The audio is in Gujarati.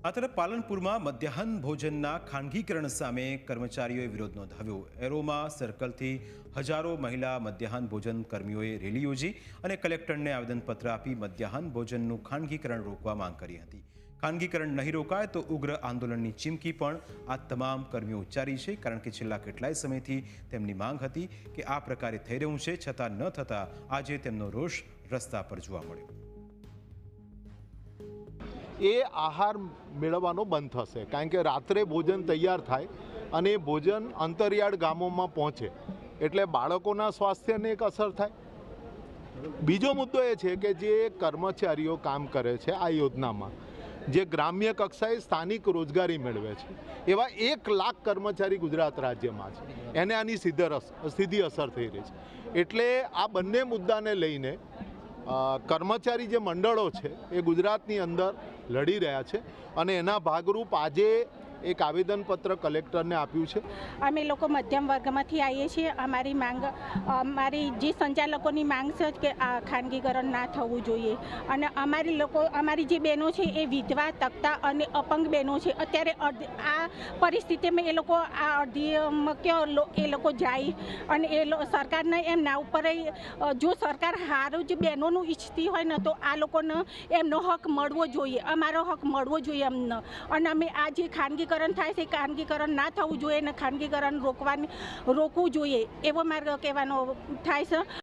આ તરફ પાલનપુરમાં મધ્યાહન ભોજનના ખાનગીકરણ સામે કર્મચારીઓએ વિરોધ નોંધાવ્યો। એરોમા સર્કલથી હજારો મહિલા મધ્યાહન ભોજન કર્મીઓએ રેલી યોજી અને કલેક્ટરને આવેદનપત્ર આપી મધ્યાહન ભોજનનું ખાનગીકરણ રોકવા માંગ કરી હતી। ખાનગીકરણ નહીં રોકાય તો ઉગ્ર આંદોલનની ચીમકી પણ આ તમામ કર્મીઓ ઉચ્ચારી છે, કારણ કે છેલ્લા કેટલાય સમયથી તેમની માંગ હતી કે આ પ્રકારે થઈ રહ્યું છે, છતાં ન થતાં આજે તેમનો રોષ રસ્તા પર જોવા મળ્યો। એ આહાર મેળવવાનો બંધ થશે, કારણ કે રાત્રે ભોજન તૈયાર થાય અને એ ભોજન અંતરિયાળ ગામોમાં પહોંચે એટલે બાળકોના સ્વાસ્થ્યને એક અસર થાય। બીજો મુદ્દો એ છે કે જે કર્મચારીઓ કામ કરે છે આ યોજનામાં, જે ગ્રામ્ય કક્ષાએ સ્થાનિક રોજગારી મેળવે છે, એવા 1 લાખ કર્મચારી ગુજરાત રાજ્યમાં છે, એને આની સીધી અસર થઈ રહી છે। એટલે આ બંને મુદ્દાને લઈને કર્મચારી જે મંડળો છે એ ગુજરાતની અંદર લડી રહ્યા છે અને એના ભાગરૂપ આજે એક આવેદનપત્ર કલેક્ટરને આપ્યું છે। અમે લોકો મધ્યમ વર્ગમાંથી આવીએ છીએ। અમારી જે સંચાલકોની માંગ છે કે આ ખાનગીકરણ ના થવું જોઈએ અને અમારી જે બહેનો છે એ વિધવા, તકતા અને અપંગ બહેનો છે। અત્યારે આ પરિસ્થિતિમાં એ લોકો આ અડધી એ લોકો જાય અને સરકારને એમના ઉપર જો સરકાર સારું જ બહેનોનું ઈચ્છતી હોય ને તો આ લોકોને એમનો હક મળવો જોઈએ, અમારો હક મળવો જોઈએ અમને। અને અમે આ જે ખાનગીકરણ થાય છે, ખાનગીકરણ ના થવું જોઈએ અને ખાનગીકરણ રોકવું જોઈએ એવો માર્ગ કહેવાનો થાય છે।